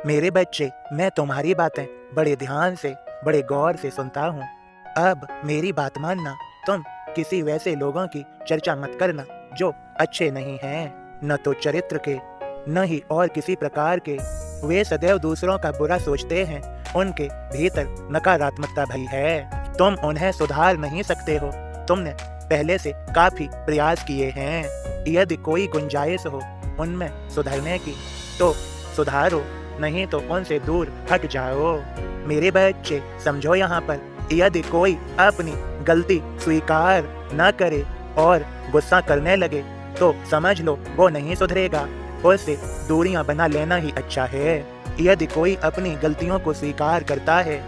मेरे बच्चे, मैं तुम्हारी बातें बड़े ध्यान से, बड़े गौर से सुनता हूँ। अब मेरी बात मानना, तुम किसी वैसे लोगों की चर्चा मत करना जो अच्छे नहीं हैं, न तो चरित्र के, न ही और किसी प्रकार के। वे सदैव दूसरों का बुरा सोचते हैं, उनके भीतर नकारात्मकता भरी है। तुम उन्हें सुधार नहीं सकते हो। तुमने पहले से काफी प्रयास किए हैं। यदि कोई गुंजाइश हो उनमें सुधरने की तो सुधारो, नहीं तो उनसे दूर हट जाओ। मेरे बच्चे, समझो यहाँ पर, यदि कोई अपनी गलती स्वीकार न करे और गुस्सा करने लगे तो समझ लो वो नहीं सुधरेगा। उससे दूरियां बना लेना ही अच्छा है। यदि कोई अपनी गलतियों को स्वीकार करता है,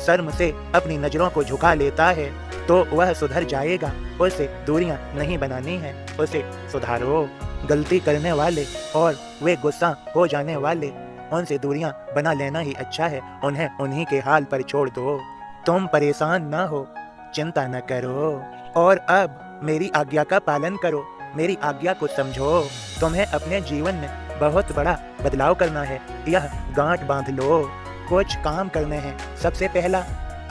शर्म से अपनी नजरों को झुका लेता है, तो वह सुधर जाएगा। उसे दूरियां नहीं बनानी है, उसे सुधारो। गलती करने वाले और वे गुस्सा हो जाने वाले, उनसे दूरियां बना लेना ही अच्छा है। उन्हें उन्हीं के हाल पर छोड़ दो। तुम परेशान न हो, चिंता न करो, और अब मेरी आज्ञा का पालन करो। मेरी आज्ञा को समझो। तुम्हें अपने जीवन में बहुत बड़ा बदलाव करना है। यह गांठ बांध लो। कुछ काम करने हैं। सबसे पहला,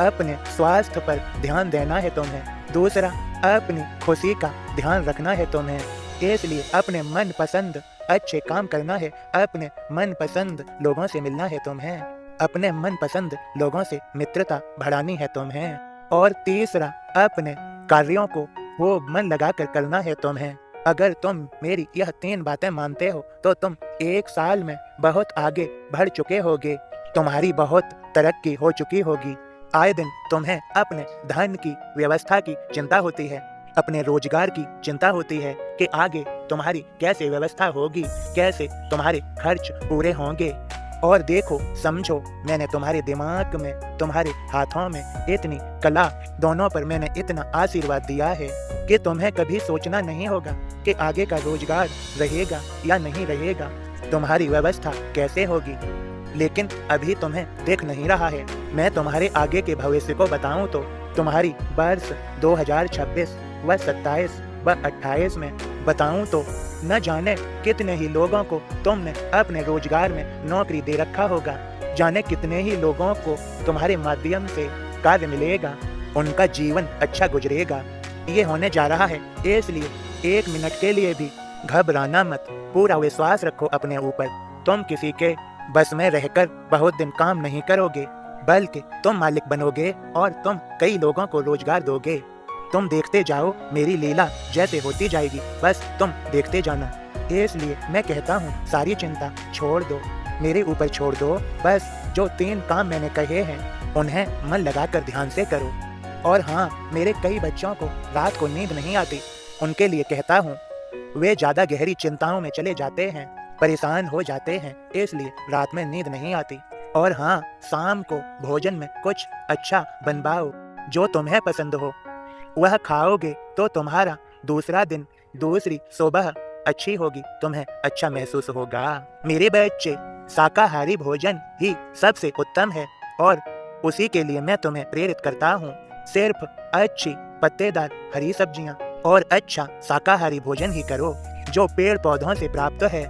अपने स्वास्थ्य पर ध्यान देना है तुम्हें। दूसरा, अपनी खुशी का ध्यान रखना है तुम्हें। इसलिए अपने मन पसंद अच्छे काम करना है। अपने मन पसंद लोगों से मिलना है तुम्हें। अपने मन पसंद लोगों से मित्रता बढ़ानी है तुम्हें। और तीसरा, अपने कार्यों को वो मन लगाकर करना है तुम्हें। अगर तुम मेरी यह 3 बातें मानते हो तो तुम 1 साल में बहुत आगे बढ़ चुके होगे। तुम्हारी बहुत तरक्की हो चुकी होगी। आए दिन तुम्हें अपने धन की व्यवस्था की चिंता होती है, अपने रोजगार की चिंता होती है कि आगे तुम्हारी कैसे व्यवस्था होगी, कैसे तुम्हारे खर्च पूरे होंगे। और देखो, समझो, मैंने तुम्हारे दिमाग में, तुम्हारे हाथों में इतनी कला, दोनों पर मैंने इतना आशीर्वाद दिया है कि तुम्हें कभी सोचना नहीं होगा कि आगे का रोजगार रहेगा या नहीं रहेगा, तुम्हारी व्यवस्था कैसे होगी। लेकिन अभी तुम्हें दिख नहीं रहा है। मैं तुम्हारे आगे के भविष्य को बताऊं तो तुम्हारी वर्ष 2026 व 27 व 28 में बताऊं तो न जाने कितने ही लोगों को तुमने अपने रोजगार में नौकरी दे रखा होगा। जाने कितने ही लोगों को तुम्हारे माध्यम से कार्य मिलेगा, उनका जीवन अच्छा गुजरेगा। ये होने जा रहा है, इसलिए 1 मिनट के लिए भी घबराना मत। पूरा विश्वास रखो अपने ऊपर। तुम किसी के बस में रहकर बहुत दिन काम नहीं करोगे, बल्कि तुम मालिक बनोगे और तुम कई लोगों को रोजगार दोगे। तुम देखते जाओ, मेरी लीला जैसे होती जाएगी, बस तुम देखते जाना। इसलिए मैं कहता हूँ, सारी चिंता छोड़ दो, मेरे ऊपर छोड़ दो। बस जो 3 काम मैंने कहे हैं उन्हें मन लगाकर ध्यान से करो। और हाँ, मेरे कई बच्चों को रात को नींद नहीं आती, उनके लिए कहता हूँ, वे ज्यादा गहरी चिंताओं में चले जाते हैं, परेशान हो जाते हैं, इसलिए रात में नींद नहीं आती। और हाँ, शाम को भोजन में कुछ अच्छा बनवाओ जो तुम्हें पसंद हो। वह खाओगे तो तुम्हारा दूसरा दिन, दूसरी सुबह अच्छी होगी, तुम्हें अच्छा महसूस होगा। मेरे बच्चे, शाकाहारी भोजन ही सबसे उत्तम है और उसी के लिए मैं तुम्हें प्रेरित करता हूँ। सिर्फ अच्छी पत्तेदार हरी सब्जियाँ और अच्छा शाकाहारी भोजन ही करो जो पेड़ पौधों से प्राप्त है।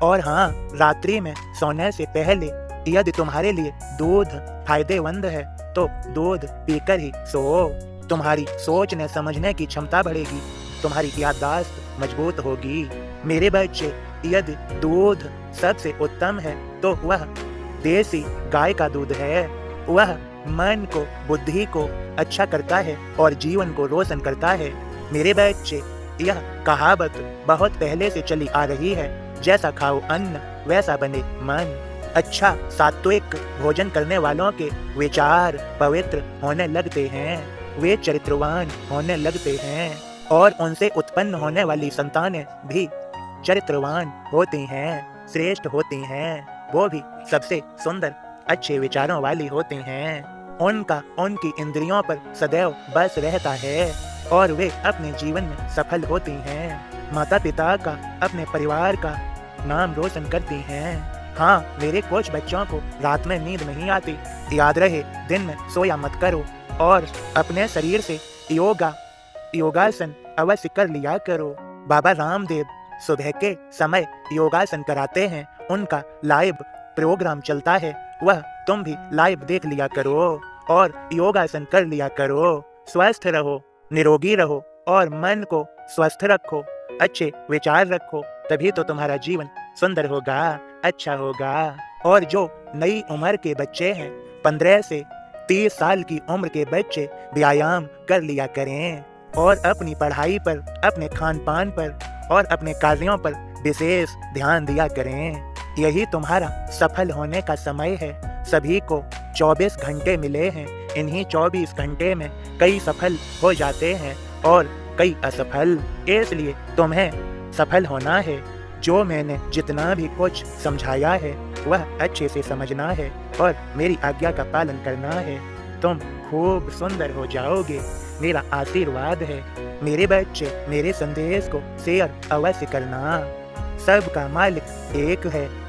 और हाँ, रात्रि में सोने से पहले यदि तुम्हारे लिए दूध फायदेमंद है तो दूध पीकर ही सो। तुम्हारी सोचने समझने की क्षमता बढ़ेगी, तुम्हारी याददाश्त मजबूत होगी। मेरे बच्चे, यदि दूध सबसे उत्तम है तो वह देसी गाय का दूध है। वह मन को, बुद्धि को अच्छा करता है और जीवन को रोशन करता है। मेरे बच्चे, यह कहावत बहुत पहले से चली आ रही है, जैसा खाओ अन्न वैसा बने मन। अच्छा सात्विक भोजन करने वालों के विचार पवित्र होने लगते हैं, वे चरित्रवान होने लगते हैं और उनसे उत्पन्न होने वाली संतानें भी चरित्रवान होती हैं, श्रेष्ठ होती हैं। वो भी सबसे सुंदर, अच्छे विचारों वाली होती हैं। उनका उनकी इंद्रियों पर सदैव बस रहता है और वे अपने जीवन में सफल होती हैं। माता पिता का, अपने परिवार का नाम रोशन करती हैं। हाँ, मेरे कुछ बच्चों को रात में नींद नहीं आती। याद रहे, दिन में सोया मत करो और अपने शरीर से योगासन अवश्य कर लिया करो। बाबा रामदेव सुबह के समय योगासन कराते हैं, उनका लाइव प्रोग्राम चलता है वह तुम भी लाइव देख लिया करो और योगासन कर लिया करो। स्वस्थ रहो, निरोगी रहो और मन को स्वस्थ रखो, अच्छे विचार रखो, तभी तो तुम्हारा जीवन सुंदर होगा, अच्छा होगा। और जो नई उम्र के बच्चे हैं, 15 से 30 साल की उम्र के बच्चे व्यायाम कर लिया करें और अपनी पढ़ाई पर, अपने खान पान पर और अपने कार्यों पर विशेष ध्यान दिया करें। यही तुम्हारा सफल होने का समय है। सभी को 24 घंटे मिले हैं। इन्हीं 24 घंटे में कई सफल हो जाते हैं और कई असफल। इसलिए तुम्हें सफल होना है। जो मैंने जितना भी कुछ समझाया है वह अच्छे से समझना है और मेरी आज्ञा का पालन करना है। तुम खूब सुंदर हो जाओगे, मेरा आशीर्वाद है। मेरे बच्चे, मेरे संदेश को शेयर अवश्य करना। सबका मालिक एक है,